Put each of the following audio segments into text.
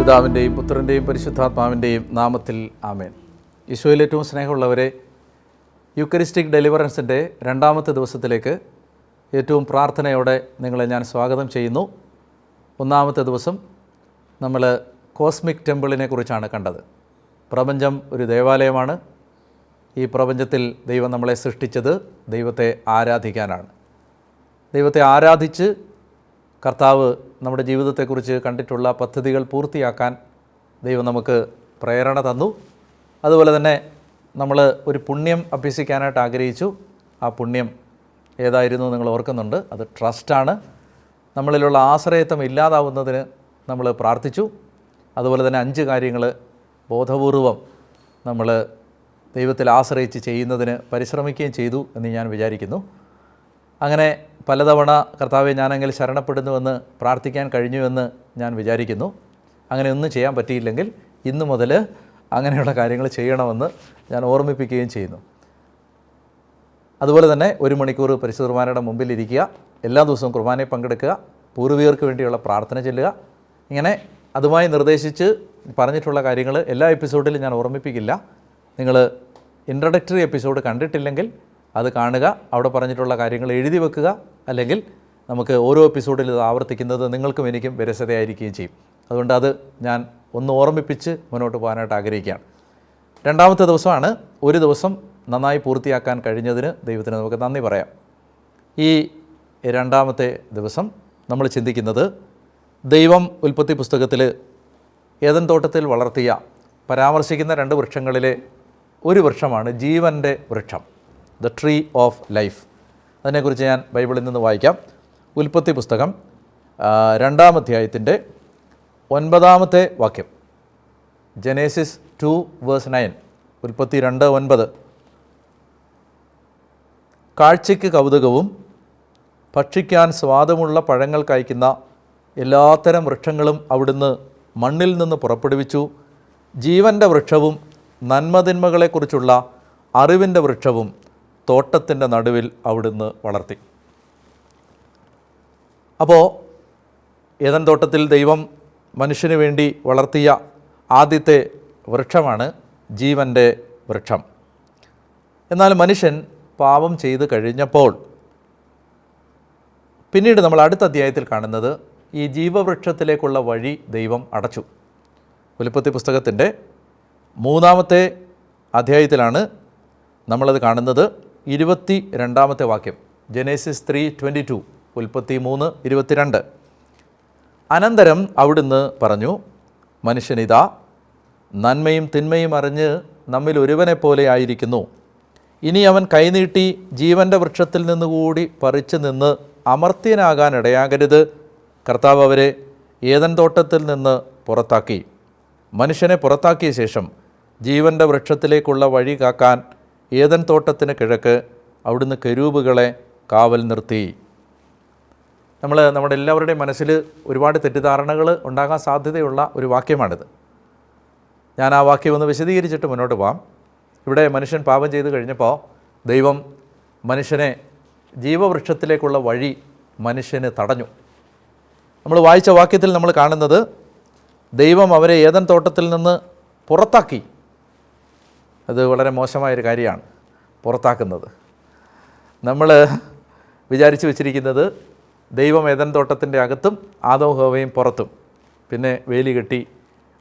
പിതാവിൻ്റെയും പുത്രൻ്റെയും പരിശുദ്ധാത്മാവിൻ്റെയും നാമത്തിൽ ആമേൻ. ഈശോയിൽ ഏറ്റവും സ്നേഹമുള്ളവരെ, യൂക്കറിസ്റ്റിക് ഡെലിവറൻസിൻ്റെ രണ്ടാമത്തെ ദിവസത്തിലേക്ക് ഏറ്റവും പ്രാർത്ഥനയോടെ നിങ്ങളെ ഞാൻ സ്വാഗതം ചെയ്യുന്നു. ഒന്നാമത്തെ ദിവസം നമ്മൾ കോസ്മിക് ടെമ്പിളിനെ കുറിച്ചാണ് കണ്ടത്. പ്രപഞ്ചം ഒരു ദേവാലയമാണ്. ഈ പ്രപഞ്ചത്തിൽ ദൈവം നമ്മളെ സൃഷ്ടിച്ചത് ദൈവത്തെ ആരാധിക്കാനാണ്. ദൈവത്തെ ആരാധിച്ച് കർത്താവ് നമ്മുടെ ജീവിതത്തെക്കുറിച്ച് കണ്ടിട്ടുള്ള പദ്ധതികൾ പൂർത്തിയാക്കാൻ ദൈവം നമുക്ക് പ്രേരണ തന്നു. അതുപോലെ തന്നെ നമ്മൾ ഒരു പുണ്യം അഭ്യസിക്കാനായിട്ട് ആഗ്രഹിച്ചു. ആ പുണ്യം ഏതായിരുന്നു നിങ്ങൾ ഓർക്കുന്നുണ്ട്? അത് ട്രസ്റ്റാണ്. നമ്മളിലുള്ള ആശ്രയത്വം ഇല്ലാതാവുന്നതിന് നമ്മൾ പ്രാർത്ഥിച്ചു. അതുപോലെ തന്നെ 5 കാര്യങ്ങൾ ബോധപൂർവം നമ്മൾ ദൈവത്തിൽ ആശ്രയിച്ച് ചെയ്യുന്നതിന് പരിശ്രമിക്കുകയും ചെയ്തു എന്ന് ഞാൻ വിചാരിക്കുന്നു. അങ്ങനെ പലതവണ കർത്താവെ ഞാനെങ്കിൽ ശരണപ്പെടുന്നുവെന്ന് പ്രാർത്ഥിക്കാൻ കഴിഞ്ഞുവെന്ന് ഞാൻ വിചാരിക്കുന്നു. അങ്ങനെ ഒന്നും ചെയ്യാൻ പറ്റിയില്ലെങ്കിൽ ഇന്നു മുതൽ അങ്ങനെയുള്ള കാര്യങ്ങൾ ചെയ്യണമെന്ന് ഞാൻ ഓർമ്മിപ്പിക്കുകയും ചെയ്യുന്നു. അതുപോലെ തന്നെ 1 മണിക്കൂർ പരിശുദ്ധ കുർബാനയുടെ മുമ്പിലിരിക്കുക, എല്ലാ ദിവസവും കുർബാനയിൽ പങ്കെടുക്കുക, പൂർവികർക്ക് വേണ്ടിയുള്ള പ്രാർത്ഥന ചെല്ലുക. ഇങ്ങനെ അതുമായി നിർദ്ദേശിച്ച് പറഞ്ഞിട്ടുള്ള കാര്യങ്ങൾ എല്ലാ എപ്പിസോഡിലും ഞാൻ ഓർമ്മിപ്പിക്കില്ല. നിങ്ങൾ ഇൻട്രൊഡക്ടറി എപ്പിസോഡ് കണ്ടിട്ടില്ലെങ്കിൽ അത് കാണുക. അവിടെ പറഞ്ഞിട്ടുള്ള കാര്യങ്ങൾ എഴുതി വെക്കുക. അല്ലെങ്കിൽ നമുക്ക് ഓരോ എപ്പിസോഡിൽ ഇത് ആവർത്തിക്കുന്നത് നിങ്ങൾക്കും എനിക്കും വിരസതയായിരിക്കുകയും ചെയ്യും. അതുകൊണ്ട് അത് ഞാൻ ഒന്ന് ഓർമ്മിപ്പിച്ച് മുന്നോട്ട് പോകാനായിട്ട് ആഗ്രഹിക്കുകയാണ്. രണ്ടാമത്തെ ദിവസമാണ്. ഒരു ദിവസം നന്നായി പൂർത്തിയാക്കാൻ കഴിഞ്ഞതിന് ദൈവത്തിന് നമുക്ക് നന്ദി പറയാം. ഈ രണ്ടാമത്തെ ദിവസം നമ്മൾ ചിന്തിക്കുന്നത് ദൈവം ഉൽപ്പത്തി പുസ്തകത്തിൽ ഏദൻ തോട്ടത്തിൽ വളർത്തിയ പരാമർശിക്കുന്ന 2 വൃക്ഷങ്ങളിലെ ഒരു വൃക്ഷമാണ് ജീവൻ്റെ വൃക്ഷം, ദ ട്രീ ഓഫ് ലൈഫ്. അതിനെക്കുറിച്ച് ഞാൻ ബൈബിളിൽ നിന്ന് വായിക്കാം. ഉൽപ്പത്തി പുസ്തകം 2-ാം അധ്യായത്തിൻ്റെ 9-ാമത്തെ വാക്യം. ജനേസിസ് 2:9. ഉൽപ്പത്തി 2:9. കാഴ്ചയ്ക്ക് കൗതുകവും ഭക്ഷിക്കാൻ സ്വാദമുള്ള പഴങ്ങൾ കായ്ക്കുന്ന എല്ലാത്തരം വൃക്ഷങ്ങളും അവിടുന്ന് മണ്ണിൽ നിന്ന് പുറപ്പെടുവിച്ചു. ജീവൻ്റെ വൃക്ഷവും നന്മതിന്മകളെക്കുറിച്ചുള്ള അറിവിൻ്റെ വൃക്ഷവും തോട്ടത്തിൻ്റെ നടുവിൽ അവിടുന്ന് വളർത്തി. അപ്പോൾ ഏദൻ തോട്ടത്തിൽ ദൈവം മനുഷ്യന് വേണ്ടി വളർത്തിയ ആദ്യത്തെ വൃക്ഷമാണ് ജീവൻ്റെ വൃക്ഷം. എന്നാൽ മനുഷ്യൻ പാപം ചെയ്ത് കഴിഞ്ഞപ്പോൾ പിന്നീട് നമ്മൾ അടുത്ത അധ്യായത്തിൽ കാണുന്നത് ഈ ജീവവൃക്ഷത്തിലേക്കുള്ള വഴി ദൈവം അടച്ചു. ഉൽപ്പത്തി പുസ്തകത്തിൻ്റെ 3-ാമത്തെ അധ്യായത്തിലാണ് നമ്മളത് കാണുന്നത്. 22-ാമത്തെ വാക്യം. ജനേസിസ് 3:22. ഉൽപ്പത്തി 3:22. അനന്തരം അവിടുന്ന് പറഞ്ഞു, മനുഷ്യനിതാ നന്മയും തിന്മയും അറിഞ്ഞ് നമ്മിൽ ഒരുവനെപ്പോലെ ആയിരിക്കുന്നു. ഇനി അവൻ കൈനീട്ടി ജീവൻ്റെ വൃക്ഷത്തിൽ നിന്നുകൂടി പറിച്ചു നിന്ന് അമർത്യനാകാൻ ഇടയാകരുത്. കർത്താവ് അവരെ ഏദൻ തോട്ടത്തിൽ നിന്ന് പുറത്താക്കി. മനുഷ്യനെ പുറത്താക്കിയ ശേഷം ജീവൻ്റെ വൃക്ഷത്തിലേക്കുള്ള വഴി കാക്കാൻ ഏദൻ തോട്ടത്തിന് കിഴക്ക് അവിടുന്ന് കെരൂബുകളെ കാവൽ നിർത്തി. നമ്മുടെ എല്ലാവരുടെയും മനസ്സിൽ ഒരുപാട് തെറ്റിദ്ധാരണകൾ ഉണ്ടാകാൻ സാധ്യതയുള്ള ഒരു വാക്യമാണിത്. ഞാൻ ആ വാക്യം ഒന്ന് വിശദീകരിച്ചിട്ട് മുന്നോട്ട് പോകാം. ഇവിടെ മനുഷ്യൻ പാപം ചെയ്ത് കഴിഞ്ഞപ്പോൾ ദൈവം മനുഷ്യനെ ജീവവൃക്ഷത്തിലേക്കുള്ള വഴി മനുഷ്യന് തടഞ്ഞു. നമ്മൾ വായിച്ച വാക്യത്തിൽ നമ്മൾ കാണുന്നത് ദൈവം അവരെ ഏദൻ തോട്ടത്തിൽ നിന്ന് പുറത്താക്കി. അത് വളരെ മോശമായൊരു കാര്യമാണ്, പുറത്താക്കുന്നത്. നമ്മൾ വിചാരിച്ചു വച്ചിരിക്കുന്നത് ദൈവം ഏദൻ തോട്ടത്തിൻ്റെ അകത്തും ആദവും ഹവ്വയും പുറത്തും, പിന്നെ വേലി കെട്ടി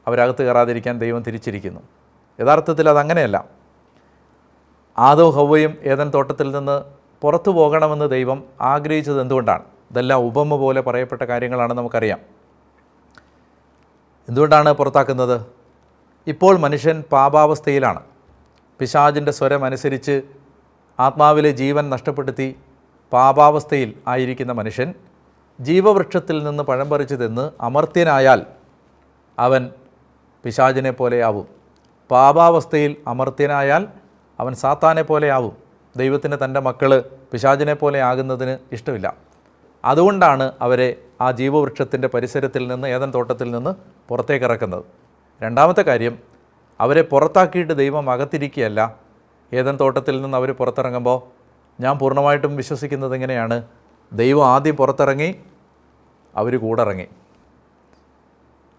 അവരകത്ത് കയറാതിരിക്കാൻ ദൈവം തിരിച്ചിരിക്കുന്നു. യഥാർത്ഥത്തിൽ അതങ്ങനെയല്ല. ആദവും ഹവ്വയും ഏദൻ തോട്ടത്തിൽ നിന്ന് പുറത്തു പോകണമെന്ന് ദൈവം ആഗ്രഹിച്ചത് എന്തുകൊണ്ടാണ്? ഇതെല്ലാം ഉപമ പോലെ പറയപ്പെട്ട കാര്യങ്ങളാണ്, നമുക്കറിയാം. എന്തുകൊണ്ടാണ് പുറത്താക്കുന്നത്? ഇപ്പോൾ മനുഷ്യൻ പാപാവസ്ഥയിലാണ്. പിശാചിൻ്റെ സ്വരം അനുസരിച്ച് ആത്മാവിലെ ജീവൻ നഷ്ടപ്പെടുത്തി പാപാവസ്ഥയിൽ ആയിരിക്കുന്ന മനുഷ്യൻ ജീവവൃക്ഷത്തിൽ നിന്ന് പഴം പറിച്ചു തിന്ന് അമർത്യനായാൽ അവൻ പിശാചിനെ പോലെയാവും. പാപാവസ്ഥയിൽ അമർത്യനായാൽ അവൻ സാത്താനെ പോലെയാവും. ദൈവത്തിന് തൻ്റെ മക്കൾ പിശാചിനെ പോലെ ആകുന്നതിന് ഇഷ്ടമില്ല. അതുകൊണ്ടാണ് അവരെ ആ ജീവവൃക്ഷത്തിൻ്റെ പരിസരത്തിൽ നിന്ന് ഏദൻ തോട്ടത്തിൽ നിന്ന് പുറത്തേക്ക് ഇറക്കുന്നത്. രണ്ടാമത്തെ കാര്യം, അവരെ പുറത്താക്കിയിട്ട് ദൈവം അകത്തിരിക്കുകയല്ല. ഏദൻ തോട്ടത്തിൽ നിന്ന് അവർ പുറത്തിറങ്ങുമ്പോൾ ഞാൻ പൂർണ്ണമായിട്ടും വിശ്വസിക്കുന്നത് എങ്ങനെയാണ്? ദൈവം ആദ്യം പുറത്തിറങ്ങി, അവർ കൂടെ ഇറങ്ങി.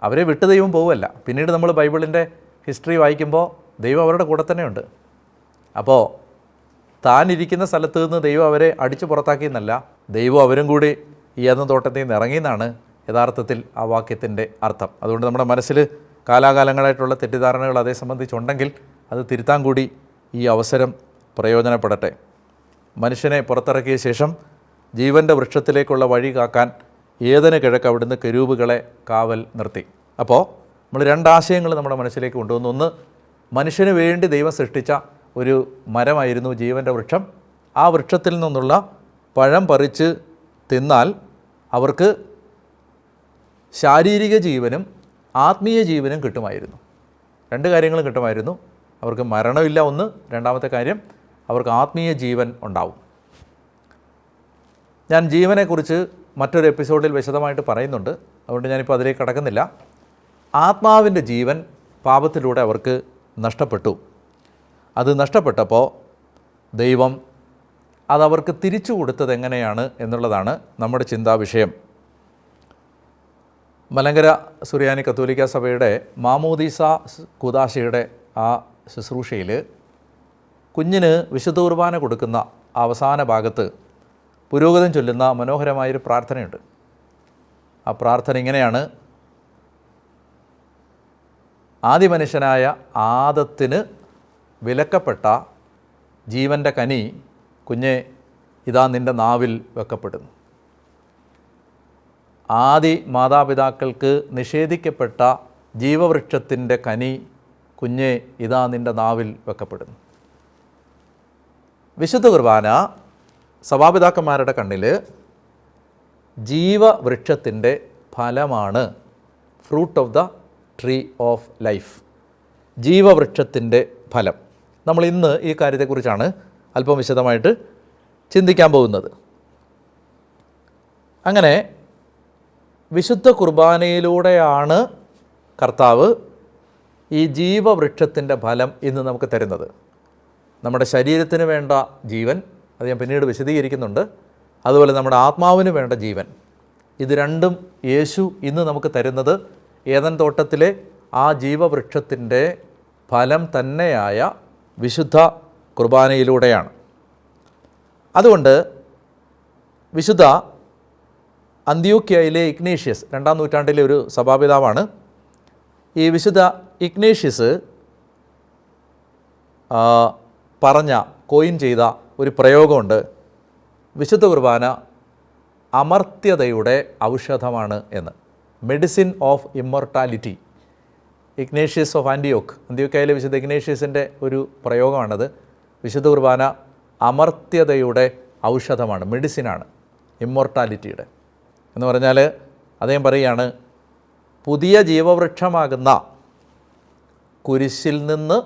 അവരെ വിട്ട് ദൈവം പോവുമല്ല. പിന്നീട് നമ്മൾ ബൈബിളിൻ്റെ ഹിസ്റ്ററി വായിക്കുമ്പോൾ ദൈവം അവരുടെ കൂടെ തന്നെയുണ്ട്. അപ്പോൾ താൻ ഇരിക്കുന്ന സ്ഥലത്ത് നിന്ന് ദൈവം അവരെ അടിച്ചു പുറത്താക്കിയെന്നല്ല, ദൈവം അവരും കൂടി ഈ ഏദൻ തോട്ടത്തിൽ നിന്ന് ഇറങ്ങിയെന്നാണ് യഥാർത്ഥത്തിൽ ആ വാക്യത്തിൻ്റെ അർത്ഥം. അതുകൊണ്ട് നമ്മുടെ മനസ്സിൽ കാലാകാലങ്ങളായിട്ടുള്ള തെറ്റിദ്ധാരണകൾ അതേ സംബന്ധിച്ചുണ്ടെങ്കിൽ അത് തിരുത്താൻ കൂടി ഈ അവസരം പ്രയോജനപ്പെടട്ടെ. മനുഷ്യനെ പുറത്തിറക്കിയ ശേഷം ജീവൻ്റെ വൃക്ഷത്തിലേക്കുള്ള വഴി കാക്കാൻ ഏദന് കിഴക്ക് അവിടുന്ന് കെരൂബുകളെ കാവൽ നിർത്തി. അപ്പോൾ നമ്മൾ രണ്ടാശയങ്ങൾ നമ്മുടെ മനസ്സിലേക്ക് കൊണ്ടുവന്നു. ഒന്ന്, മനുഷ്യന് വേണ്ടി ദൈവം സൃഷ്ടിച്ച ഒരു മരമായിരുന്നു ജീവൻ്റെ വൃക്ഷം. ആ വൃക്ഷത്തിൽ നിന്നുള്ള പഴം പറിച്ച് തിന്നാൽ അവർക്ക് ശാരീരിക ജീവനും ആത്മീയ ജീവനും കിട്ടുമായിരുന്നു. രണ്ട് കാര്യങ്ങളും കിട്ടുമായിരുന്നു. അവർക്ക് മരണമില്ല ഒന്ന്, രണ്ടാമത്തെ കാര്യം അവർക്ക് ആത്മീയ ജീവൻ ഉണ്ടാവും. ഞാൻ ജീവനെക്കുറിച്ച് മറ്റൊരു എപ്പിസോഡിൽ വിശദമായിട്ട് പറയുന്നുണ്ട്, അതുകൊണ്ട് ഞാനിപ്പോൾ അതിലേക്ക് കടക്കുന്നില്ല. ആത്മാവിൻ്റെ ജീവൻ പാപത്തിലൂടെ അവർക്ക് നഷ്ടപ്പെട്ടു. അത് നഷ്ടപ്പെട്ടപ്പോൾ ദൈവം അതവർക്ക് തിരിച്ചു കൊടുത്തത് എങ്ങനെയാണ് എന്നുള്ളതാണ് നമ്മുടെ ചിന്താവിഷയം. മലങ്കര സുറിയാനി കത്തോലിക്ക സഭയുടെ മാമോദീസ കൂദാശയുടെ ആ ശുശ്രൂഷയിൽ കുഞ്ഞിന് വിശുദ്ധ കുർബാന കൊടുക്കുന്ന അവസാന ഭാഗത്ത് പുരോഹിതൻ ചൊല്ലുന്ന മനോഹരമായൊരു പ്രാർത്ഥനയുണ്ട്. ആ പ്രാർത്ഥന ഇങ്ങനെയാണ്: ആദിമനുഷ്യനായ ആദത്തിന് വിലക്കപ്പെട്ട ജീവൻ്റെ കനി കുഞ്ഞെ ഇതാ നിൻ്റെ നാവിൽ വെക്കപ്പെടുന്നു. ആദി മാതാപിതാക്കൾക്ക് നിഷേധിക്കപ്പെട്ട ജീവവൃക്ഷത്തിൻ്റെ കനി കുഞ്ഞെ ഇതാ നിൻ്റെ നാവിൽ വെക്കപ്പെടുന്നു. വിശുദ്ധ കുർബാന സഭാപിതാക്കന്മാരുടെ കണ്ണിൽ ജീവവൃക്ഷത്തിൻ്റെ ഫലമാണ്. Fruit of the tree of life, ജീവവൃക്ഷത്തിൻ്റെ ഫലം. നമ്മൾ ഇന്ന് ഈ കാര്യത്തെക്കുറിച്ചാണ് അല്പം വിശദമായിട്ട് ചിന്തിക്കാൻ പോകുന്നത്. അങ്ങനെ വിശുദ്ധ കുർബാനയിലൂടെയാണ് കർത്താവ് ഈ ജീവവൃക്ഷത്തിൻ്റെ ഫലം ഇന്ന് നമുക്ക് തരുന്നത്. നമ്മുടെ ശരീരത്തിന് വേണ്ട ജീവൻ, അത് ഞാൻ പിന്നീട് വിശദീകരിക്കുന്നുണ്ട്. അതുപോലെ നമ്മുടെ ആത്മാവിന് വേണ്ട ജീവൻ, ഇത് രണ്ടും യേശു ഇന്ന് നമുക്ക് തരുന്നത് ഏദൻ തോട്ടത്തിലെ ആ ജീവവൃക്ഷത്തിൻ്റെ ഫലം തന്നെയായ വിശുദ്ധ കുർബാനയിലൂടെയാണ്. അതുകൊണ്ട് വിശുദ്ധ അന്ത്യോക്യയിലെ ഇഗ്നേഷ്യസ്, 2-ാം നൂറ്റാണ്ടിലെ ഒരു സഭാപിതാവാണ്. ഈ വിശുദ്ധ ഇഗ്നേഷ്യസ് കോയിൻ ചെയ്ത ഒരു പ്രയോഗമുണ്ട്: വിശുദ്ധ കുർബാന അമർത്യതയുടെ ഔഷധമാണ് എന്ന്. Medicine of immortality. Ignatius of അന്ത്യോക്യയിലെ വിശുദ്ധ ഇഗ്നേഷ്യസിൻ്റെ ഒരു പ്രയോഗമാണത്. വിശുദ്ധ കുർബാന അമർത്യതയുടെ ഔഷധമാണ്, മെഡിസിനാണ്, ഇമ്മോർട്ടാലിറ്റിയുടെ എന്ന് പറഞ്ഞാൽ അദ്ദേഹം പറയുകയാണ്, പുതിയ ജീവവൃക്ഷമാകുന്ന കുരിശിൽ നിന്ന്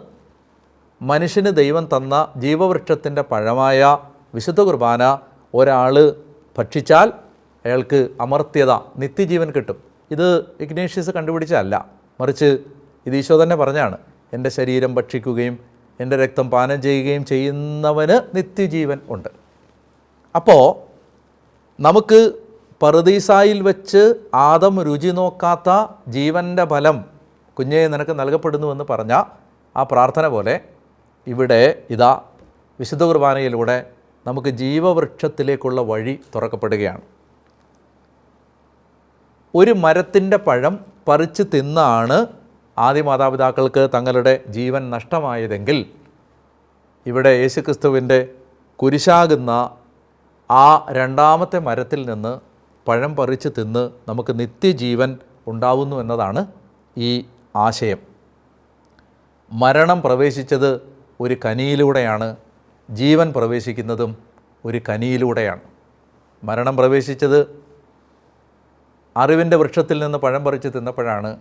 മനുഷ്യന് ദൈവം തന്ന ജീവവൃക്ഷത്തിൻ്റെ പഴമായ വിശുദ്ധ കുർബാന ഒരാൾ ഭക്ഷിച്ചാൽ അയാൾക്ക് അമർത്യത, നിത്യജീവൻ കിട്ടും. ഇത് ഇഗ്നേഷ്യസ് കണ്ടുപിടിച്ചതല്ല, മറിച്ച് ഇത് ഈശോ തന്നെ പറഞ്ഞാണ്: എൻ്റെ ശരീരം ഭക്ഷിക്കുകയും എൻ്റെ രക്തം പാനം ചെയ്യുകയും ചെയ്യുന്നവന് നിത്യജീവൻ ഉണ്ട്. അപ്പോൾ നമുക്ക് പറുദീസായിൽ വെച്ച് ആദം രുചി നോക്കാത്ത ജീവൻ്റെ ഫലം കുഞ്ഞെ നിനക്ക് നൽകപ്പെടുന്നുവെന്ന് പറഞ്ഞ ആ പ്രാർത്ഥന പോലെ ഇവിടെ ഇതാ വിശുദ്ധ കുർബാനയിലൂടെ നമുക്ക് ജീവവൃക്ഷത്തിലേക്കുള്ള വഴി തുറക്കപ്പെടുകയാണ്. ഒരു മരത്തിൻ്റെ പഴം പറിച്ച് തിന്നാണ് ആദ്യ മാതാപിതാക്കൾക്ക് തങ്ങളുടെ ജീവൻ നഷ്ടമായതെങ്കിൽ, ഇവിടെ യേശുക്രിസ്തുവിൻ്റെ കുരിശാകുന്ന ആ രണ്ടാമത്തെ മരത്തിൽ നിന്ന് പഴം പറിച്ച് തിന്ന് നമുക്ക് നിത്യജീവൻ ഉണ്ടാവുന്നു എന്നതാണ് ഈ ആശയം. മരണം പ്രവേശിച്ചത് ഒരു കനിയിലൂടെയാണ്, ജീവൻ പ്രവേശിക്കുന്നതും ഒരു കനിയിലൂടെയാണ്. മരണം പ്രവേശിച്ചത് അറിവിൻ്റെ വൃക്ഷത്തിൽ നിന്ന് പഴം പറിച്ച് തിന്നപ്പോഴാണ്.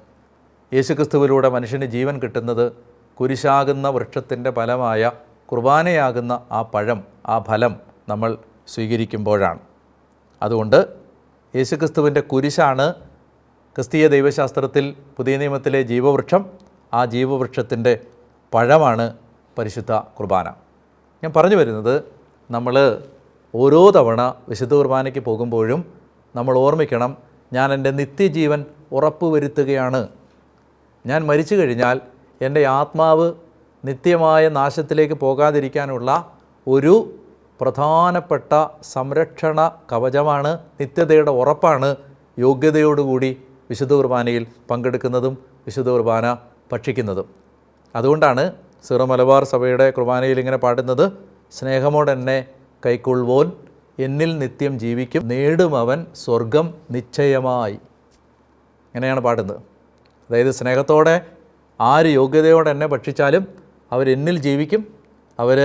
യേശുക്രിസ്തുവിലൂടെ മനുഷ്യന് ജീവൻ കിട്ടുന്നത് കുരിശാകുന്ന വൃക്ഷത്തിൻ്റെ ഫലമായ കുർബാനയാകുന്ന ആ പഴം, ആ ഫലം നമ്മൾ സ്വീകരിക്കുമ്പോഴാണ്. അതുകൊണ്ട് യേശുക്രിസ്തുവിൻ്റെ കുരിശാണ് ക്രിസ്തീയ ദൈവശാസ്ത്രത്തിൽ പുതിയ നിയമത്തിലെ ജീവവൃക്ഷം. ആ ജീവവൃക്ഷത്തിൻ്റെ പഴമാണ് പരിശുദ്ധ കുർബാന. ഞാൻ പറഞ്ഞു വരുന്നത്, നമ്മൾ ഓരോ തവണ വിശുദ്ധ കുർബാനയ്ക്ക് പോകുമ്പോഴും നമ്മൾ ഓർമ്മിക്കണം, ഞാൻ എൻ്റെ നിത്യജീവൻ ഉറപ്പുവരുത്തുകയാണ്. ഞാൻ മരിച്ചു കഴിഞ്ഞാൽ എൻ്റെ ആത്മാവ് നിത്യമായ നാശത്തിലേക്ക് പോകാതിരിക്കാനുള്ള ഒരു പ്രധാനപ്പെട്ട സംരക്ഷണ കവചമാണ്, നിത്യതയുടെ ഉറപ്പാണ് യോഗ്യതയോടുകൂടി വിശുദ്ധ കുർബാനയിൽ പങ്കെടുക്കുന്നതും വിശുദ്ധ കുർബാന ഭക്ഷിക്കുന്നതും. അതുകൊണ്ടാണ് സീറോ മലബാർ സഭയുടെ കുർബാനയിൽ ഇങ്ങനെ പാടുന്നത്: സ്നേഹമോടെന്നെ കൈക്കൊള്ളുവോൻ എന്നിൽ നിത്യം ജീവിക്കും, നേടും അവൻ സ്വർഗം നിശ്ചയമായി. ഇങ്ങനെയാണ് പാടുന്നത്. അതായത് സ്നേഹത്തോടെ ആര് യോഗ്യതയോടെ എന്നെ ഭക്ഷിച്ചാലും അവരെന്നിൽ ജീവിക്കും, അവർ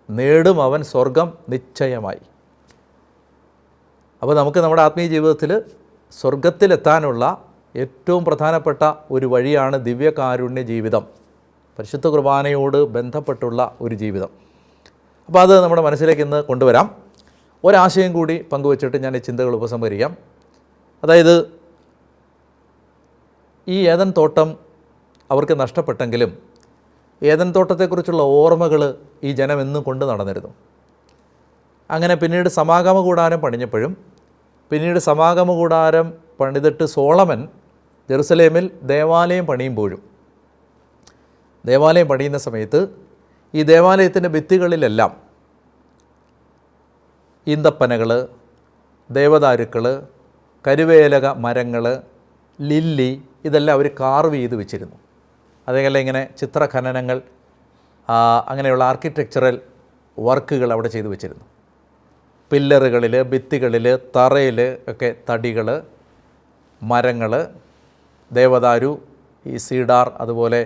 നേടും അവൻ സ്വർഗം നിശ്ചയമായി. അപ്പോൾ നമുക്ക് നമ്മുടെ ആത്മീയ ജീവിതത്തിൽ സ്വർഗത്തിലെത്താനുള്ള ഏറ്റവും പ്രധാനപ്പെട്ട ഒരു വഴിയാണ് ദിവ്യകാരുണ്യ ജീവിതം, പരിശുദ്ധ കുർബാനയോട് ബന്ധപ്പെട്ടുള്ള ഒരു ജീവിതം. അപ്പോൾ അത് നമ്മുടെ മനസ്സിലേക്ക് ഇന്ന് കൊണ്ടുവരാം. ഒരാശയം കൂടി പങ്കുവച്ചിട്ട് ഞാൻ ഈ ചിന്തകൾ ഉപസംഹരിക്കാം. അതായത് ഈ ഏദൻ തോട്ടം അവർക്ക് നഷ്ടപ്പെട്ടെങ്കിലും ഏദൻ തോട്ടത്തെക്കുറിച്ചുള്ള ഓർമ്മകൾ ഈ ജനം എന്നും കൊണ്ട് നടന്നിരുന്നു. അങ്ങനെ പിന്നീട് സമാഗമ കൂടാരം പണിഞ്ഞപ്പോഴും, പിന്നീട് സമാഗമ കൂടാരം പണിതിട്ട് സോളമൻ ജെറുസലേമിൽ ദേവാലയം പണിയുമ്പോഴും, ദേവാലയം പണിയുന്ന സമയത്ത് ഈ ദേവാലയത്തിൻ്റെ ഭിത്തികളിലെല്ലാം ഈന്തപ്പനകൾ, ദേവദാരുക്കൾ, കരുവേലക മരങ്ങൾ, ലില്ലി, ഇതെല്ലാം അവർ കാർവ് ചെയ്ത് വെച്ചിരുന്നു. അതേപോലെ ഇങ്ങനെ ചിത്രഖനനങ്ങൾ, അങ്ങനെയുള്ള ആർക്കിടെക്ചറൽ വർക്കുകൾ അവിടെ ചെയ്തു വെച്ചിരുന്നു. പില്ലറുകളിൽ, ഭിത്തികളിൽ, തറയിൽ ഒക്കെ തടികൾ, മരങ്ങൾ, ദേവദാരു, ഈ സീഡാർ, അതുപോലെ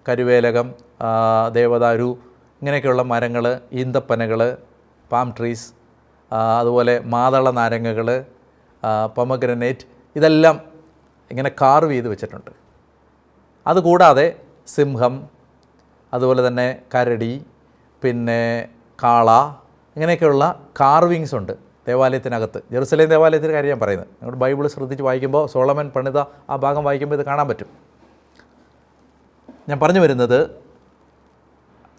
കരുവേലകം, ദേവദാരു, ഇങ്ങനെയൊക്കെയുള്ള മരങ്ങൾ, ഈന്തപ്പനകൾ, പാം ട്രീസ്, അതുപോലെ മാതള നാരങ്ങകൾ, പൊമഗ്രനേറ്റ്, ഇതെല്ലാം ഇങ്ങനെ കാർവ് ചെയ്ത് വെച്ചിട്ടുണ്ട്. അതുകൂടാതെ സിംഹം, അതുപോലെ തന്നെ കരടി, പിന്നെ കാള, ഇങ്ങനെയൊക്കെയുള്ള കാർവിങ്സ് ഉണ്ട് ദേവാലയത്തിനകത്ത്. ജെറുസലേം ദേവാലയത്തിൻ്റെ കാര്യം ഞാൻ പറയുന്നത്. നമ്മുടെ ബൈബിൾ ശ്രദ്ധിച്ച് വായിക്കുമ്പോൾ, സോളമൻ പണിത ആ ഭാഗം വായിക്കുമ്പോൾ ഇത് കാണാൻ പറ്റും. ഞാൻ പറഞ്ഞു വരുന്നത്,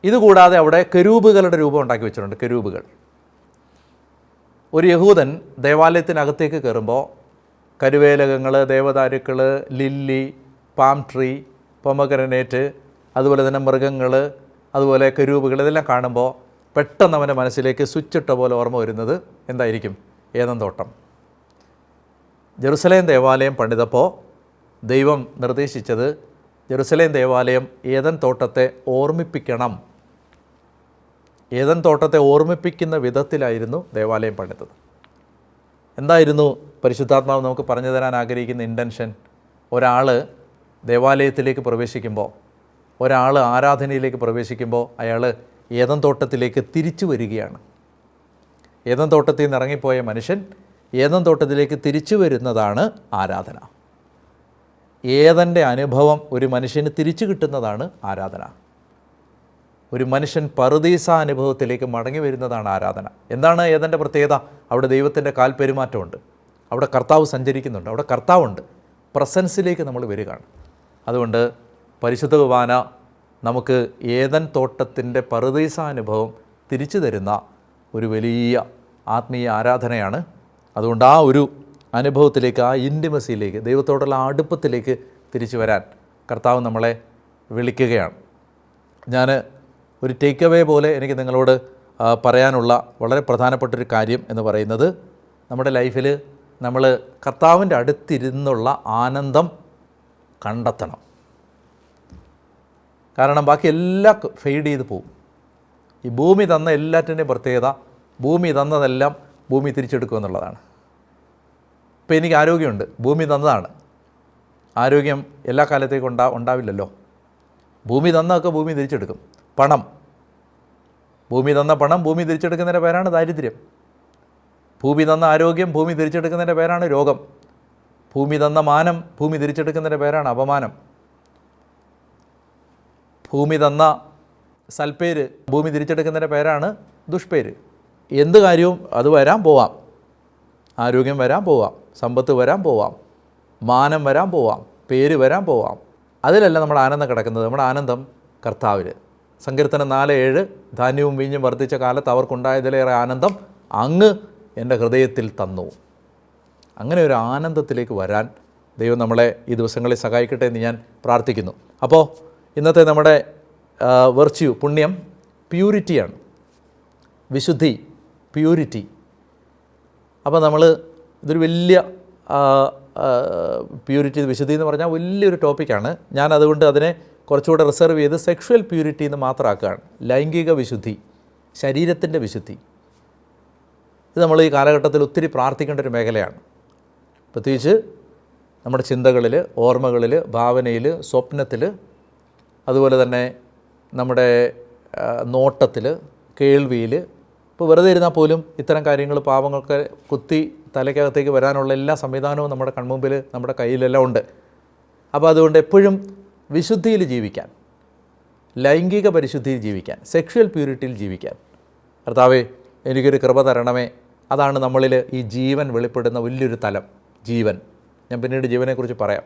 ഇതുകൂടാതെ അവിടെ കെരൂബുകളുടെ രൂപം ഉണ്ടാക്കി വെച്ചിട്ടുണ്ട്. കെരൂബുകൾ. ഒരു യഹൂദൻ ദേവാലയത്തിനകത്തേക്ക് കയറുമ്പോൾ കരുവേലകങ്ങൾ, ദേവദാരുക്കൾ, ലില്ലി, പാം ട്രീ, പൊമഗ്രനേറ്റ്, അതുപോലെ തന്നെ മൃഗങ്ങൾ, അതുപോലെ കെരൂബുകൾ, ഇതെല്ലാം കാണുമ്പോൾ പെട്ടെന്ന് അവൻ്റെ മനസ്സിലേക്ക് സ്വിച്ചിട്ട പോലെ ഓർമ്മ വരുന്നത് എന്തായിരിക്കും? ഏദൻ തോട്ടം. ജെറുസലേം ദേവാലയം പണിതപ്പോൾ ദൈവം നിർദ്ദേശിച്ചത് ജെറുസലേം ദേവാലയം ഏദൻ തോട്ടത്തെ ഓർമ്മിപ്പിക്കണം. ഏദൻ തോട്ടത്തെ ഓർമ്മിപ്പിക്കുന്ന വിധത്തിലായിരുന്നു ദേവാലയം പണിതത്. എന്തായിരുന്നു പരിശുദ്ധാത്മാവ് നമുക്ക് പറഞ്ഞു തരാൻ ആഗ്രഹിക്കുന്ന ഇൻറ്റൻഷൻ? ഒരാൾ ദേവാലയത്തിലേക്ക് പ്രവേശിക്കുമ്പോൾ, ഒരാൾ ആരാധനയിലേക്ക് പ്രവേശിക്കുമ്പോൾ അയാൾ ഏദൻ തോട്ടത്തിലേക്ക് തിരിച്ചു വരികയാണ്. ഏദൻ തോട്ടത്തിൽ നിന്ന് ഇറങ്ങിപ്പോയ മനുഷ്യൻ ഏദൻ തോട്ടത്തിലേക്ക് തിരിച്ചു വരുന്നതാണ് ആരാധന. ഏദൻ്റെ അനുഭവം ഒരു മനുഷ്യന് തിരിച്ചു കിട്ടുന്നതാണ് ആരാധന. ഒരു മനുഷ്യൻ പറുദീസ അനുഭവത്തിലേക്ക് മടങ്ങി വരുന്നതാണ് ആരാധന. എന്താണ് ഏദൻ്റെ പ്രത്യേകത? അവിടെ ദൈവത്തിൻ്റെ കാൽപെരുമാറ്റമുണ്ട്, അവിടെ കർത്താവ് സഞ്ചരിക്കുന്നുണ്ട്, അവിടെ കർത്താവുണ്ട്. പ്രസൻസിലേക്ക് നമ്മൾ വരികയാണ്. അതുകൊണ്ട് പരിശുദ്ധ കുർബാന നമുക്ക് ഏദൻ തോട്ടത്തിൻ്റെ പറുദീസ അനുഭവം തിരിച്ചു തരുന്ന ഒരു വലിയ ആത്മീയ ആരാധനയാണ്. അതുകൊണ്ട് ആ ഒരു അനുഭവത്തിലേക്ക്, ആ ഇൻറ്റിമസിയിലേക്ക്, ദൈവത്തോടുള്ള അടുപ്പത്തിലേക്ക് തിരിച്ചു വരാൻ കർത്താവ് നമ്മളെ വിളിക്കുകയാണ്. ഞാൻ ഒരു ടേക്ക് അവേ പോലെ എനിക്ക് നിങ്ങളോട് പറയാനുള്ള വളരെ പ്രധാനപ്പെട്ടൊരു കാര്യം എന്ന് പറയുന്നത്, നമ്മുടെ ലൈഫിൽ നമ്മൾ കർത്താവിൻ്റെ അടുത്തിരുന്നുള്ള ആനന്ദം കണ്ടെത്തണം. കാരണം ബാക്കി എല്ലാം ഫെയ്ഡ് ചെയ്ത് പോകും. ഈ ഭൂമി തന്ന എല്ലാറ്റിൻ്റെയും പ്രത്യേകത, ഭൂമി തന്നതെല്ലാം ഭൂമി തിരിച്ചെടുക്കുക എന്നുള്ളതാണ്. ഇപ്പോൾ എനിക്ക് ആരോഗ്യമുണ്ട്, ഭൂമി തന്നതാണ്. ആരോഗ്യം എല്ലാ കാലത്തേക്കും ഉണ്ടാവില്ലല്ലോ. ഭൂമി തന്നതൊക്കെ ഭൂമി തിരിച്ചെടുക്കും. പണം, ഭൂമി തന്ന പണം ഭൂമി തിരിച്ചെടുക്കുന്നതിൻ്റെ പേരാണ് ദാരിദ്ര്യം. ഭൂമി തന്ന ആരോഗ്യം ഭൂമി തിരിച്ചെടുക്കുന്നതിൻ്റെ പേരാണ് രോഗം. ഭൂമി തന്ന മാനം ഭൂമി തിരിച്ചെടുക്കുന്നതിൻ്റെ പേരാണ് അപമാനം. ഭൂമി തന്ന സൽപ്പേര് ഭൂമി തിരിച്ചെടുക്കുന്നതിൻ്റെ പേരാണ് ദുഷ്പേര്. എന്ത് കാര്യവും അത് വരാൻ പോവാം. ആരോഗ്യം വരാൻ പോവാം, സമ്പത്ത് വരാൻ പോവാം, മാനം വരാൻ പോവാം, പേര് വരാൻ പോവാം. അതിലല്ല നമ്മുടെ ആനന്ദം കിടക്കുന്നത്. നമ്മുടെ ആനന്ദം കർത്താവിൽ. സങ്കീർത്തനം 4:7, ധാന്യവും വീഞ്ഞും വർദ്ധിച്ച കാലത്ത് അവർക്കുണ്ടായതിലേറെ ആനന്ദം അങ്ങ് എൻ്റെ ഹൃദയത്തിൽ തന്നു. അങ്ങനെ ഒരു ആനന്ദത്തിലേക്ക് വരാൻ ദൈവം നമ്മളെ ഈ ദിവസങ്ങളിൽ സഹായിക്കട്ടെ എന്ന് ഞാൻ പ്രാർത്ഥിക്കുന്നു. അപ്പോൾ ഇന്നത്തെ നമ്മുടെ വെർച്യു, പുണ്യം, പ്യൂരിറ്റിയാണ്. വിശുദ്ധി, പ്യൂരിറ്റി. അപ്പോൾ നമ്മൾ ഇതൊരു വലിയ പ്യൂരിറ്റി, വിശുദ്ധി എന്ന് പറഞ്ഞാൽ വലിയൊരു ടോപ്പിക്കാണ്. ഞാൻ അതുകൊണ്ട് അതിനെ കുറച്ചുകൂടെ റിസർവ് ചെയ്ത് സെക്ഷുവൽ പ്യൂരിറ്റി എന്ന് മാത്രമാക്കുകയാണ്. ലൈംഗിക വിശുദ്ധി, ശരീരത്തിൻ്റെ വിശുദ്ധി. ഇത് നമ്മൾ ഈ കാലഘട്ടത്തിൽ ഒത്തിരി പ്രാർത്ഥിക്കേണ്ട ഒരു മേഖലയാണ്. പ്രത്യേകിച്ച് നമ്മുടെ ചിന്തകളിൽ, ഓർമ്മകളിൽ, ഭാവനയിൽ, സ്വപ്നത്തിൽ, അതുപോലെ തന്നെ നമ്മുടെ നോട്ടത്തിൽ, കേൾവിയിൽ. ഇപ്പോൾ വെറുതെ ഇരുന്നാൽ പോലും ഇത്തരം കാര്യങ്ങൾ പാവങ്ങൾക്ക് കുത്തി തലയ്ക്കകത്തേക്ക് വരാനുള്ള എല്ലാ സംവിധാനവും നമ്മുടെ കൺമുമ്പിൽ, നമ്മുടെ കയ്യിലെല്ലാം ഉണ്ട്. അപ്പോൾ അതുകൊണ്ട് എപ്പോഴും വിശുദ്ധിയിൽ ജീവിക്കാൻ, ലൈംഗിക പരിശുദ്ധിയിൽ ജീവിക്കാൻ, സെക്ഷുവൽ പ്യൂരിറ്റിയിൽ ജീവിക്കാൻ കർത്താവേ എനിക്കൊരു കൃപ തരണമേ. അതാണ് നമ്മളിൽ ഈ ജീവൻ വെളിപ്പെടുന്ന വലിയൊരു തലം, ജീവൻ. ഞാൻ പിന്നീട് ജീവനെക്കുറിച്ച് പറയാം.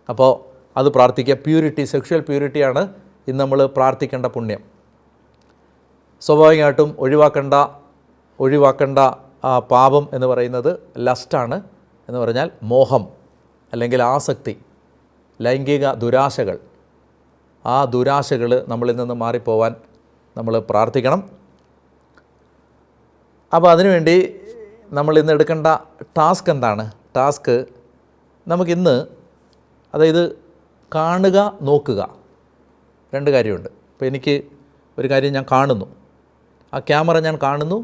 അപ്പോൾ അത് പ്രാർത്ഥിക്കുക. പ്യൂരിറ്റി, സെക്ഷുവൽ പ്യൂരിറ്റിയാണ് ഇന്ന് നമ്മൾ പ്രാർത്ഥിക്കേണ്ട പുണ്യം. സ്വാഭാവികമായിട്ടും ഒഴിവാക്കേണ്ട പാപം എന്ന് പറയുന്നത് ലസ്റ്റാണ്. എന്ന് പറഞ്ഞാൽ മോഹം അല്ലെങ്കിൽ ആസക്തി, ലൈംഗിക ദുരാശകൾ. ആ ദുരാശകൾ നമ്മളിൽ നിന്ന് മാറിപ്പോവാൻ നമ്മൾ പ്രാർത്ഥിക്കണം. അപ്പോൾ അതിനുവേണ്ടി നമ്മൾ ഇന്ന് എടുക്കേണ്ട ടാസ്ക് എന്താണ്? ടാസ്ക് നമുക്കിന്ന്, അതായത് കാണുക, നോക്കുക, രണ്ട് കാര്യമുണ്ട്. ഇപ്പോൾ എനിക്ക് ഒരു കാര്യം ഞാൻ കാണുന്നു, ആ ക്യാമറ ഞാൻ കാണുന്നു,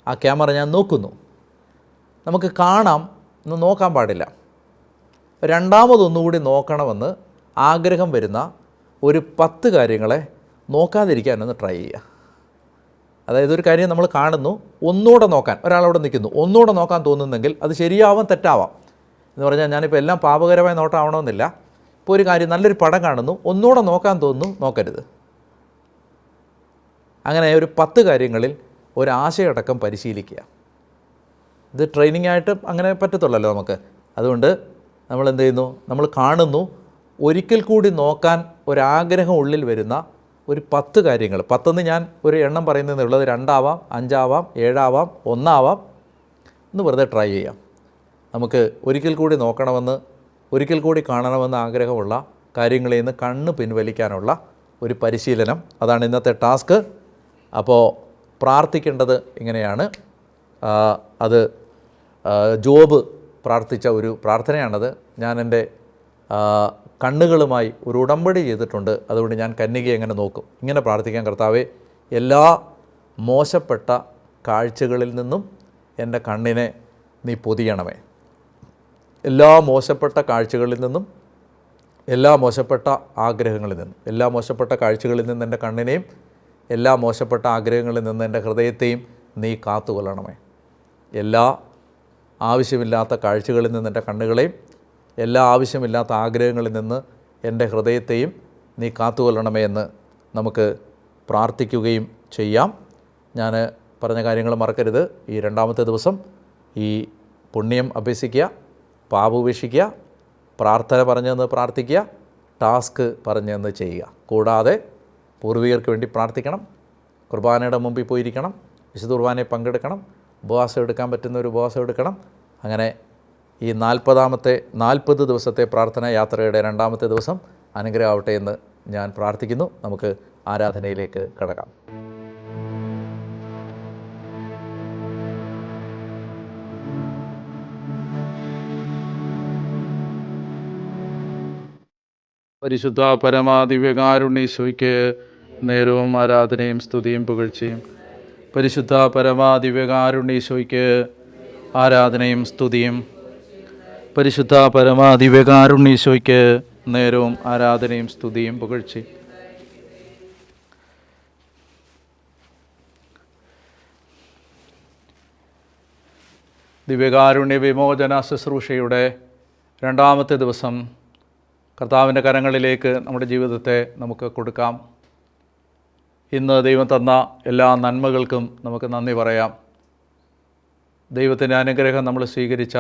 ആ ക്യാമറ ഞാൻ നോക്കുന്നു. നമുക്ക് കാണാം, ഒന്ന് നോക്കാൻ പാടില്ല. രണ്ടാമതൊന്നുകൂടി നോക്കണമെന്ന് ആഗ്രഹം വരുന്ന ഒരു 10 കാര്യങ്ങളെ നോക്കാതിരിക്കാനൊന്ന് ട്രൈ ചെയ്യുക. അതായത് ഒരു കാര്യം നമ്മൾ കാണുന്നു, ഒന്നുകൂടെ നോക്കാൻ, ഒരാളവിടെ നിൽക്കുന്നു, ഒന്നുകൂടെ നോക്കാൻ തോന്നുന്നെങ്കിൽ അത് ശരിയാവാം, തെറ്റാവാം. എന്ന് പറഞ്ഞാൽ ഞാനിപ്പോൾ എല്ലാം പാപകരമായ നോട്ടമാവണമെന്നില്ല. ഇപ്പോൾ ഒരു കാര്യം, നല്ലൊരു പടം കാണുന്നു, ഒന്നുകൂടെ നോക്കാൻ തോന്നുന്നു, നോക്കരുത്. അങ്ങനെ ഒരു 10 കാര്യങ്ങളിൽ ഒരാശയടക്കം പരിശീലിക്കുക. ഇത് ട്രെയിനിങ് ആയിട്ട് അങ്ങനെ പറ്റത്തുള്ളല്ലോ നമുക്ക്. അതുകൊണ്ട് നമ്മൾ എന്ത് ചെയ്യുന്നു? നമ്മൾ കാണുന്നു, ഒരിക്കൽ കൂടി നോക്കാൻ ഒരാഗ്രഹം ഉള്ളിൽ വരുന്ന ഒരു 10 കാര്യങ്ങൾ. 10 ഞാൻ ഒരു എണ്ണം പറയുന്നതേ ഉള്ളത്. 2 ആവാം, 5 ആവാം, 7 ആവാം, 1 ആവാം. ഒന്ന് വെറുതെ ട്രൈ ചെയ്യാം. നമുക്ക് ഒരിക്കൽ കൂടി നോക്കണമെന്ന്, ഒരിക്കൽ കൂടി കാണണമെന്ന് ആഗ്രഹമുള്ള കാര്യങ്ങളിൽ നിന്ന് കണ്ണ് പിൻവലിക്കാനുള്ള ഒരു പരിശീലനം. അതാണ് ഇന്നത്തെ ടാസ്ക്. അപ്പോൾ പ്രാർത്ഥിക്കേണ്ടത് ഇങ്ങനെയാണ്. അത് ജോബ് പ്രാർത്ഥിച്ച ഒരു പ്രാർത്ഥനയാണത്. ഞാൻ എൻ്റെ കണ്ണുകളുമായി ഒരു ഉടമ്പടി ചെയ്തിട്ടുണ്ട്. അതുകൊണ്ട് ഞാൻ കന്യകയെ എങ്ങനെ നോക്കും? ഇങ്ങനെ പ്രാർത്ഥിക്കാൻ: കർത്താവേ, എല്ലാ മോശപ്പെട്ട കാഴ്ചകളിൽ നിന്നും എൻ്റെ കണ്ണിനെ നീ പൊതിയണമേ. എല്ലാ മോശപ്പെട്ട കാഴ്ചകളിൽ നിന്നും, എല്ലാ മോശപ്പെട്ട ആഗ്രഹങ്ങളിൽ നിന്നും, എല്ലാ മോശപ്പെട്ട കാഴ്ചകളിൽ നിന്ന് എൻ്റെ കണ്ണിനെയും, എല്ലാ മോശപ്പെട്ട ആഗ്രഹങ്ങളിൽ നിന്ന് എൻ്റെ ഹൃദയത്തെയും നീ കാത്തുകൊള്ളണമേ. എല്ലാ ആവശ്യമില്ലാത്ത കാഴ്ചകളിൽ നിന്ന് എൻ്റെ കണ്ണുകളെയും, എല്ലാ ആവശ്യമില്ലാത്ത ആഗ്രഹങ്ങളിൽ നിന്ന് എൻ്റെ ഹൃദയത്തെയും നീ കാത്തുകൊള്ളണമേ എന്ന് നമുക്ക് പ്രാർത്ഥിക്കുകയും ചെയ്യാം. ഞാൻ പറഞ്ഞ കാര്യങ്ങൾ മറക്കരുത്. ഈ 2-ാമത്തെ ദിവസം ഈ പുണ്യം അഭ്യസിക്കുക, പാപോപേക്ഷിക്കുക, പ്രാർത്ഥന പറഞ്ഞെന്ന് പ്രാർത്ഥിക്കുക, ടാസ്ക് പറഞ്ഞെന്ന് ചെയ്യുക. കൂടാതെ പൂർവികർക്ക് വേണ്ടി പ്രാർത്ഥിക്കണം, കുർബാനയുടെ മുമ്പിൽ പോയിരിക്കണം, വിശുദ്ധ കുർബാനയിൽ പങ്കെടുക്കണം, ഉപവാസം എടുക്കാൻ പറ്റുന്ന ഒരു ഉപവാസം എടുക്കണം. അങ്ങനെ ഈ 40 ദിവസത്തെ പ്രാർത്ഥന യാത്രയുടെ 2-ാമത്തെ ദിവസം അനുഗ്രഹമാവട്ടെ എന്ന് ഞാൻ പ്രാർത്ഥിക്കുന്നു. നമുക്ക് ആരാധനയിലേക്ക് കടക്കാം. പരിശുദ്ധ പരമാദിവ്യകാരുണ്യേശോയ്ക്ക് നേരവും ആരാധനയും സ്തുതിയും പുകഴ്ചയും. പരിശുദ്ധ പരമാദിവ്യകാരുണ്യേശോയ്ക്ക് ആരാധനയും സ്തുതിയും. പരിശുദ്ധ പരമാദിവ്യകാരുണ്യേശോയ്ക്ക് നേരവും ആരാധനയും സ്തുതിയും പുകഴ്ചയും. ദിവ്യകാരുണ്യ വിമോചന ശുശ്രൂഷയുടെ 2-ാമത്തെ ദിവസം കർത്താവിൻ്റെ കരങ്ങളിലേക്ക് നമ്മുടെ ജീവിതത്തെ നമുക്ക് കൊടുക്കാം. ഇന്ന് ദൈവം തന്ന എല്ലാ നന്മകൾക്കും നമുക്ക് നന്ദി പറയാം. ദൈവത്തിൻ്റെ അനുഗ്രഹം നമ്മൾ സ്വീകരിച്ച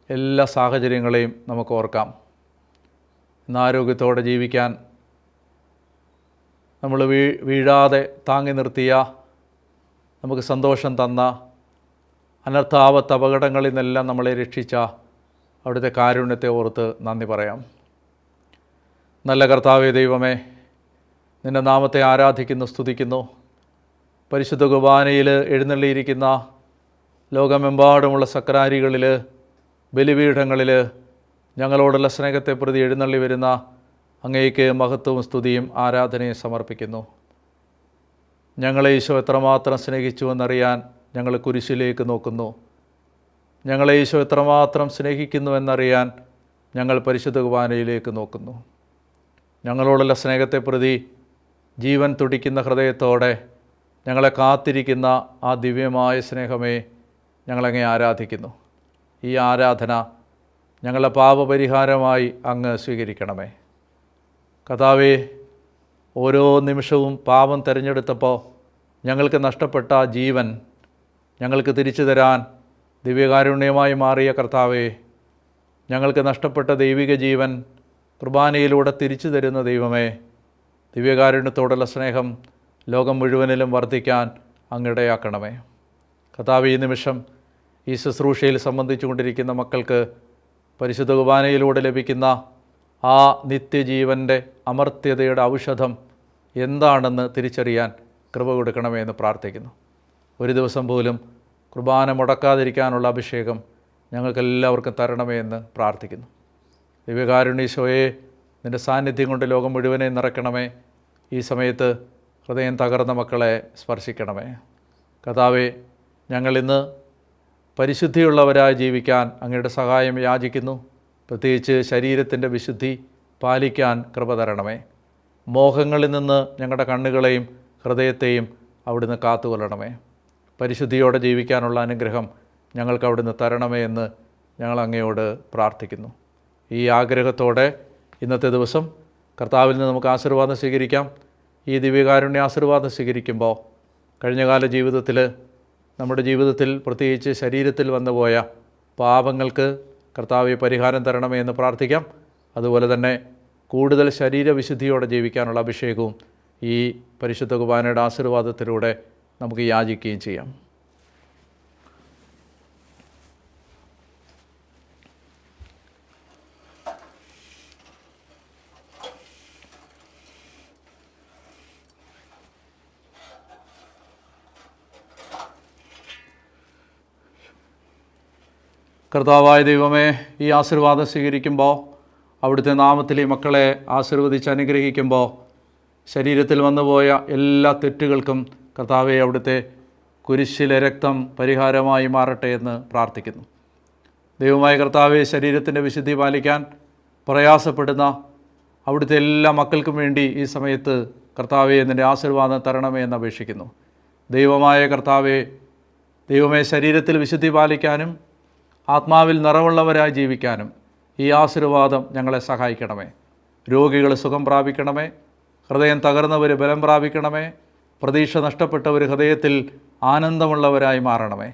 എല്ലാ സാഹചര്യങ്ങളെയും നമുക്ക് ഓർക്കാം. ഇന്ന് ആരോഗ്യത്തോടെ ജീവിക്കാൻ നമ്മൾ വീഴാതെ താങ്ങി നിർത്തിയ, നമുക്ക് സന്തോഷം തന്ന അനർത്ഥാപത്ത് അപകടങ്ങളിൽ നിന്നെല്ലാം നമ്മളെ രക്ഷിച്ച അവിടുത്തെ കാരുണ്യത്തെ ഓർത്ത് നന്ദി പറയാം. നല്ല കർത്താവേ ദൈവമേ, നിൻ്റെ നാമത്തെ ആരാധിക്കുന്നു, സ്തുതിക്കുന്നു. പരിശുദ്ധ കുർബാനയിൽ എഴുന്നള്ളിയിരിക്കുന്ന ലോകമെമ്പാടുമുള്ള സക്രാരികളിൽ, ബലിപീഠങ്ങളിൽ ഞങ്ങളോടുള്ള സ്നേഹത്തെ പ്രതി എഴുന്നള്ളി വരുന്ന അങ്ങേക്ക് മഹത്വവും സ്തുതിയും ആരാധനയും സമർപ്പിക്കുന്നു. ഞങ്ങളെ ഈശോ എത്രമാത്രം സ്നേഹിച്ചുവെന്നറിയാൻ ഞങ്ങൾ കുരിശിലേക്ക് നോക്കുന്നു. ഞങ്ങളെ ഈശോ എത്രമാത്രം സ്നേഹിക്കുന്നുവെന്നറിയാൻ ഞങ്ങൾ പരിശുദ്ധ കുർബാനയിലേക്ക് നോക്കുന്നു. ഞങ്ങളോടുള്ള സ്നേഹത്തെ പ്രതി ജീവൻ തുടിക്കുന്ന ഹൃദയത്തോടെ ഞങ്ങളെ കാത്തിരിക്കുന്ന ആ ദിവ്യമായ സ്നേഹമേ, ഞങ്ങളങ്ങേ ആരാധിക്കുന്നു. ഈ ആരാധന ഞങ്ങളുടെ പാപപരിഹാരമായി അങ്ങ് സ്വീകരിക്കണമേ. കർത്താവേ, ഓരോ നിമിഷവും പാപം തിരഞ്ഞെടുത്തപ്പോൾ ഞങ്ങൾക്ക് നഷ്ടപ്പെട്ട ജീവൻ ഞങ്ങൾക്ക് തിരിച്ചു തരാൻ ദിവ്യകാരുണ്യമായി മാറിയ കർത്താവേ, ഞങ്ങൾക്ക് നഷ്ടപ്പെട്ട ദൈവിക ജീവൻ കുർബാനയിലൂടെ തിരിച്ചു തരുന്ന ദൈവമേ, ദിവ്യകാരുണ്യത്തോടുള്ള സ്നേഹം ലോകം മുഴുവനിലും വർദ്ധിക്കാൻ അങ്ങിടയാക്കണമേ. കർത്താവേ, ഈ നിമിഷം ഈ ശുശ്രൂഷയിൽ സംബന്ധിച്ചു കൊണ്ടിരിക്കുന്ന മക്കൾക്ക് പരിശുദ്ധ കുർബാനയിലൂടെ ലഭിക്കുന്ന ആ നിത്യജീവൻ്റെ അമർത്യതയുടെ ഔഷധം എന്താണെന്ന് തിരിച്ചറിയാൻ കൃപ കൊടുക്കണമേ എന്ന് പ്രാർത്ഥിക്കുന്നു. ഒരു ദിവസം പോലും കുർബാന മുടക്കാതിരിക്കാനുള്ള അഭിഷേകം ഞങ്ങൾക്കെല്ലാവർക്കും തരണമേ എന്ന് പ്രാർത്ഥിക്കുന്നു. ദിവ്യകാരുണ്യീശോയെ, നിൻ്റെ സാന്നിധ്യം കൊണ്ട് ലോകം മുഴുവനെ നിറയ്ക്കണമേ. ഈ സമയത്ത് ഹൃദയം തകർന്ന മക്കളെ സ്പർശിക്കണമേ. കർത്താവേ, ഞങ്ങളിന്ന് പരിശുദ്ധിയുള്ളവരായി ജീവിക്കാൻ അങ്ങയുടെ സഹായം യാചിക്കുന്നു. പ്രത്യേകിച്ച് ശരീരത്തിൻ്റെ വിശുദ്ധി പാലിക്കാൻ കൃപ തരണമേ. മോഹങ്ങളിൽ നിന്ന് ഞങ്ങളുടെ കണ്ണുകളെയും ഹൃദയത്തെയും അവിടുന്ന് കാത്തുകൊള്ളണമേ. പരിശുദ്ധിയോടെ ജീവിക്കാനുള്ള അനുഗ്രഹം ഞങ്ങൾക്ക് അവിടുന്ന് തരണമേ എന്ന് ഞങ്ങൾ അങ്ങയോട് പ്രാർത്ഥിക്കുന്നു. ഈ ആഗ്രഹത്തോടെ ഇന്നത്തെ ദിവസം കർത്താവിൽ നിന്ന് നമുക്ക് ആശീർവാദം സ്വീകരിക്കാം. ഈ ദിവ്യകാരുണ്യ ആശീർവാദം സ്വീകരിക്കുമ്പോൾ കഴിഞ്ഞകാല ജീവിതത്തിൽ, നമ്മുടെ ജീവിതത്തിൽ പ്രത്യേകിച്ച് ശരീരത്തിൽ വന്നുപോയ പാപങ്ങൾക്ക് കർത്താവെ പരിഹാരം തരണമേ എന്ന് പ്രാർത്ഥിക്കാം. അതുപോലെ തന്നെ കൂടുതൽ ശരീരവിശുദ്ധിയോടെ ജീവിക്കാനുള്ള അഭിഷേകവും ഈ പരിശുദ്ധ കുർബാനയുടെ ആശീർവാദത്തിലൂടെ നമുക്ക് യാചിക്കുകയും ചെയ്യാം. കർത്താവായ ദൈവമേ, ഈ ആശീർവാദം സ്വീകരിക്കുമ്പോൾ അവിടുത്തെ നാമത്തിൽ ഈ മക്കളെ ആശീർവദിച്ച് അനുഗ്രഹിക്കുമ്പോൾ ശരീരത്തിൽ വന്നുപോയ എല്ലാ തെറ്റുകൾക്കും കർത്താവെ അവിടുത്തെ കുരിശിലെ രക്തം പരിഹാരമായി മാറട്ടെ എന്ന് പ്രാർത്ഥിക്കുന്നു. ദൈവമായ കർത്താവെ, ശരീരത്തിൻ്റെ വിശുദ്ധി പാലിക്കാൻ പ്രയാസപ്പെടുന്ന അവിടുത്തെ എല്ലാ മക്കൾക്കും വേണ്ടി ഈ സമയത്ത് കർത്താവെ നിൻ്റെ ആശീർവാദം തരണമേ എന്ന് അപേക്ഷിക്കുന്നു. ദൈവമായ കർത്താവെ, ദൈവമേ, ശരീരത്തിൽ വിശുദ്ധി പാലിക്കാനും ആത്മാവിൽ നിറവുള്ളവരായി ജീവിക്കാനും ഈ ആശീർവാദം ഞങ്ങളെ സഹായിക്കണമേ. രോഗികൾ സുഖം പ്രാപിക്കണമേ. ഹൃദയം തകർന്നവർ ബലം പ്രാപിക്കണമേ. പ്രതീക്ഷ നഷ്ടപ്പെട്ടവർ ഹൃദയത്തിൽ ആനന്ദമുള്ളവരായി മാറണമേ.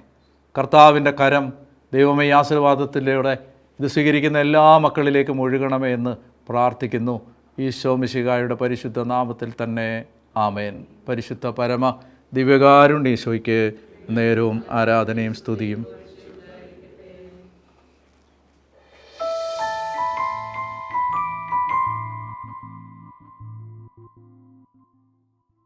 കർത്താവിൻ്റെ കരം ദൈവമേ ഈ ആശീർവാദത്തിലൂടെ ഇത് സ്വീകരിക്കുന്ന എല്ലാ മക്കളിലേക്കും ഒഴുകണമേ എന്ന് പ്രാർത്ഥിക്കുന്നു. ഈശോ മിശിഹായുടെ പരിശുദ്ധ നാമത്തിൽ തന്നെ ആമേൻ. പരിശുദ്ധ പരമ ദിവ്യകാരുണ്യ ഈശോയ്ക്ക് നേരവും ആരാധനയും സ്തുതിയും